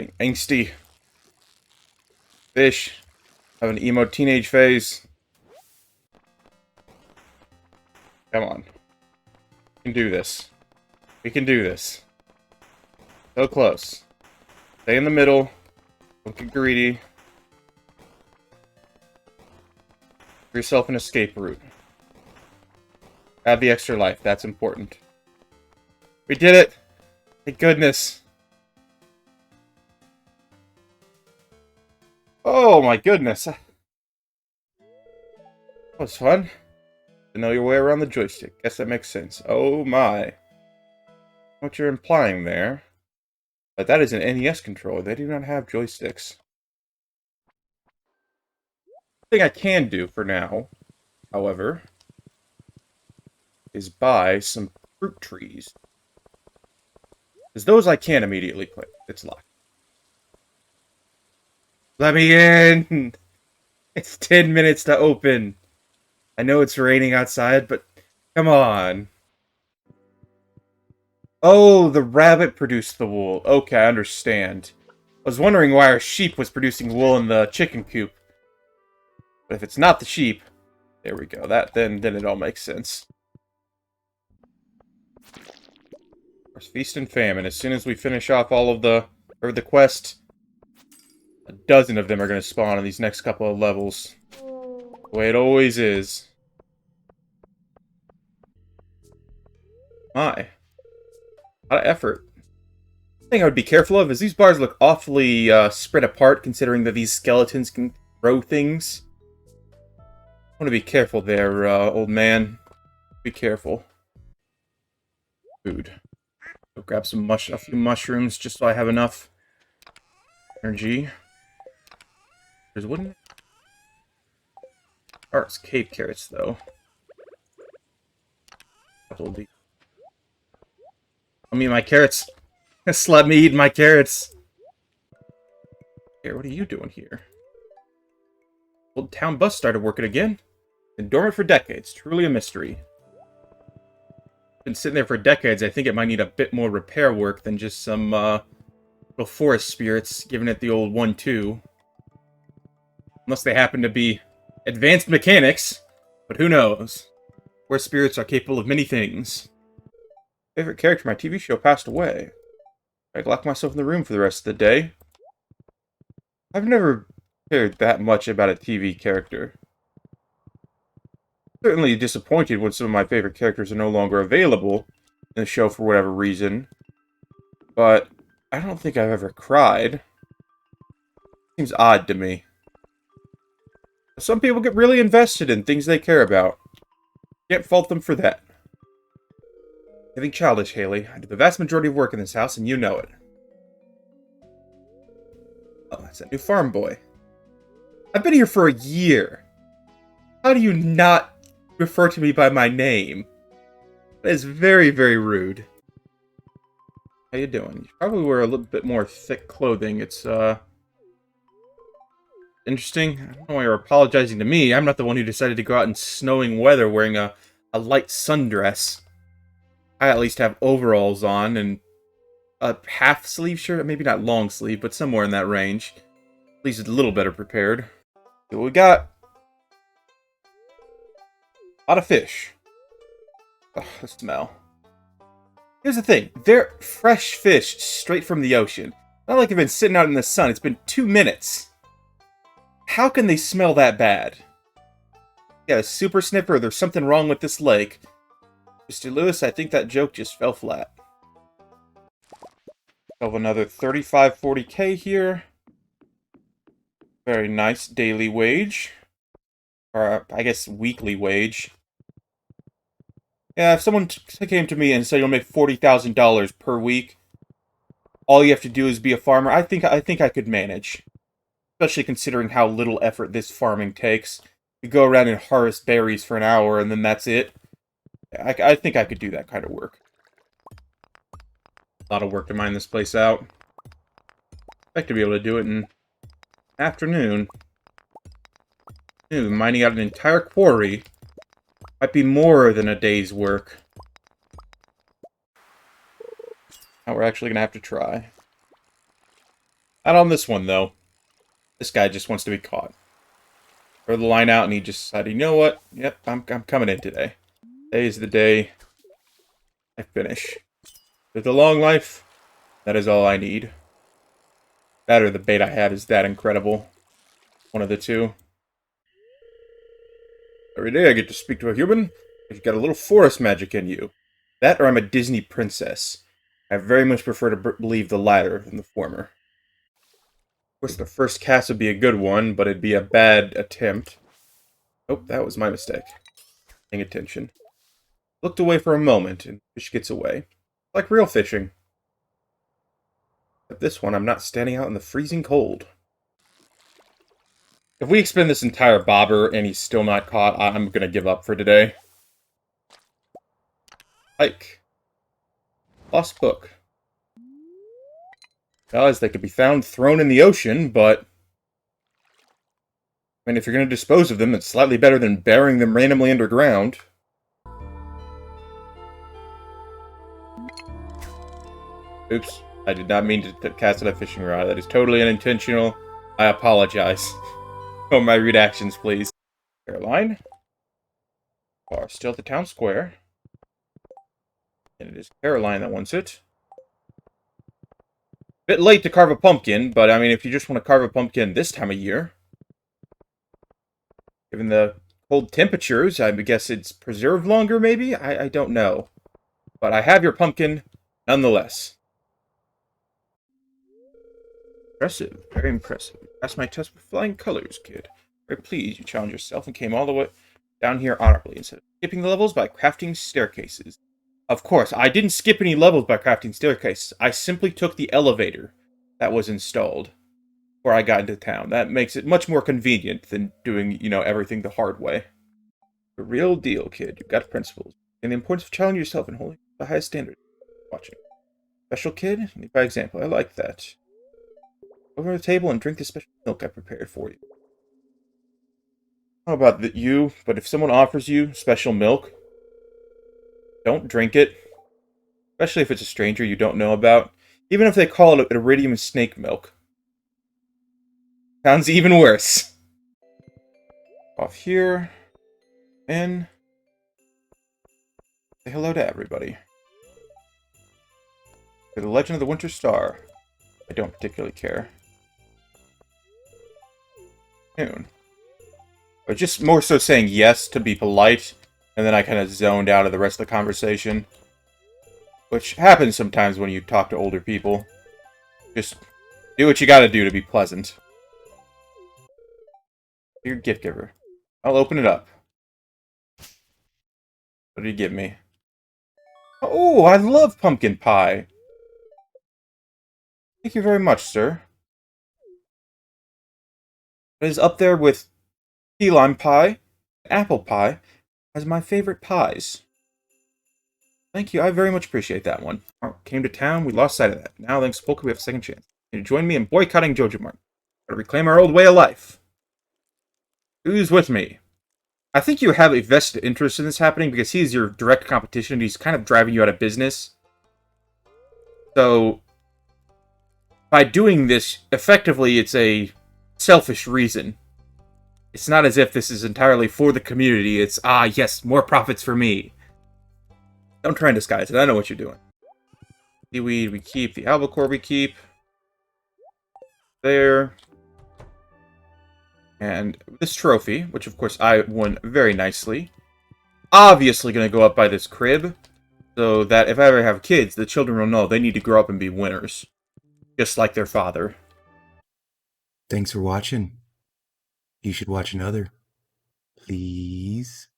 Being angsty. Fish. Have an emo teenage phase. Come on. We can do this. We can do this. So close. Stay in the middle. Don't get greedy. Give yourself an escape route. Add the extra life. That's important. We did it! Thank goodness. Oh my goodness. That was fun. To know your way around the joystick. Guess that makes sense. Oh my. What you're implying there. But that is an NES controller. They do not have joysticks. Thing I can do for now, however, is buy some fruit trees. Because those I can't immediately play. It's locked. Let me in! It's 10 minutes to open. I know it's raining outside, but come on. Oh, the rabbit produced the wool. Okay, I understand. I was wondering why our sheep was producing wool in the chicken coop. But if it's not the sheep, there we go. Then it all makes sense. Of course, feast and famine. As soon as we finish off all of the quest, a dozen of them are going to spawn in these next couple of levels. The way it always is. My. A lot of effort. The thing I would be careful of is these bars look awfully spread apart, considering that these skeletons can throw things. I want to be careful there, old man. Be careful. Food. Go grab a few mushrooms just so I have enough energy. There's wooden. Oh, it's cave carrots though. Let me eat my carrots. Just let me eat my carrots. Here, what are you doing here? Old town bus started working again. Been dormant for decades. Truly a mystery. Been sitting there for decades. I think it might need a bit more repair work than just some little forest spirits giving it the old 1-2. Unless they happen to be advanced mechanics. But who knows? Forest spirits are capable of many things. Favorite character in my TV show passed away. I locked myself in the room for the rest of the day. I've never cared that much about a TV character. Certainly disappointed when some of my favorite characters are no longer available in the show for whatever reason. But I don't think I've ever cried. Seems odd to me. Some people get really invested in things they care about. Can't fault them for that. Nothing childish, Haley. I do the vast majority of work in this house, and you know it. Oh, that's that new farm boy. I've been here for a year. How do you not refer to me by my name? That is very, very rude. How you doing? You probably wear a little bit more thick clothing. It's, interesting. I don't know why you're apologizing to me. I'm not the one who decided to go out in snowing weather wearing a light sundress. I at least have overalls on and a half-sleeve shirt. Maybe not long sleeve, but somewhere in that range. At least it's a little better prepared. See what we got. A lot of fish. Ugh, the smell. Here's the thing. They're fresh fish straight from the ocean. Not like they've been sitting out in the sun. It's been 2 minutes. How can they smell that bad? Yeah, a super sniffer. There's something wrong with this lake. Mr. Lewis, I think that joke just fell flat. Have another 35-40K here. Very nice daily wage. Or, I guess, weekly wage. Yeah, if someone came to me and said you'll make $40,000 per week, all you have to do is be a farmer, I think I could manage. Especially considering how little effort this farming takes. You go around and harvest berries for an hour, and then that's it. I think I could do that kind of work. A lot of work to mine this place out. I expect to be able to do it in afternoon. Ooh, mining out an entire quarry might be more than a day's work. Now we're actually going to have to try. Not on this one, though. This guy just wants to be caught. Throw the line out, and he just decided, you know what? Yep, I'm coming in today. Today is the day I finish. With a long life, that is all I need. That or the bait I had is that incredible. One of the two. Every day I get to speak to a human. You've got a little forest magic in you. That or I'm a Disney princess. I very much prefer to believe the latter than the former. Of course, the first cast would be a good one, but it'd be a bad attempt. Oh, that was my mistake. Paying attention. Looked away for a moment, and fish gets away. Like real fishing. But this one, I'm not standing out in the freezing cold. If we expend this entire bobber and he's still not caught, I'm gonna give up for today. Hike. Lost book. Guys, they could be found thrown in the ocean, but I mean, if you're going to dispose of them, it's slightly better than burying them randomly underground. Oops. I did not mean to cast a fishing rod. That is totally unintentional. I apologize. Oh, my reactions, please. Caroline. Are still at the town square. And it is Caroline that wants it. Bit late to carve a pumpkin, but I mean, if you just want to carve a pumpkin this time of year, given the cold temperatures, I guess it's preserved longer, maybe? I don't know. But I have your pumpkin, nonetheless. Impressive. Very impressive. You passed my test with flying colors, kid. Very pleased you challenged yourself and came all the way down here honorably instead of skipping the levels by crafting staircases. Of course, I didn't skip any levels by crafting staircases. I simply took the elevator that was installed before I got into town. That makes it much more convenient than doing, everything the hard way. The real deal, kid. You've got principles. And the importance of challenging yourself and holding the highest standard. Watching. Special kid? Lead by example. I like that. Over the table and drink the special milk I prepared for you. I don't know about you, but if someone offers you special milk, don't drink it. Especially if it's a stranger you don't know about. Even if they call it iridium snake milk. Sounds even worse. Off here. And say hello to everybody. For the Legend of the Winter Star. I don't particularly care. Noon. But just more so saying yes to be polite, and then I kind of zoned out of the rest of the conversation. Which happens sometimes when you talk to older people. Just do what you gotta do to be pleasant. You're a gift giver. I'll open it up. What did you give me? Oh, I love pumpkin pie! Thank you very much, sir. It is up there with key lime pie, apple pie, as my favorite pies. Thank you, I very much appreciate that one. Came to town, we lost sight of that. Now, thanks to Polka, we have a second chance. Can you join me in boycotting Jojo Mart? Gotta reclaim our old way of life. Who's with me? I think you have a vested interest in this happening because he's your direct competition. He's kind of driving you out of business. So, by doing this, effectively, it's a selfish reason. It's not as if this is entirely for the community. It's, yes, more profits for me. Don't try and disguise it. I know what you're doing. Seaweed we keep. The albacore we keep. There. And this trophy, which of course I won very nicely. Obviously going to go up by this crib. So that if I ever have kids, the children will know they need to grow up and be winners. Just like their father. Thanks for watching. You should watch another. Please.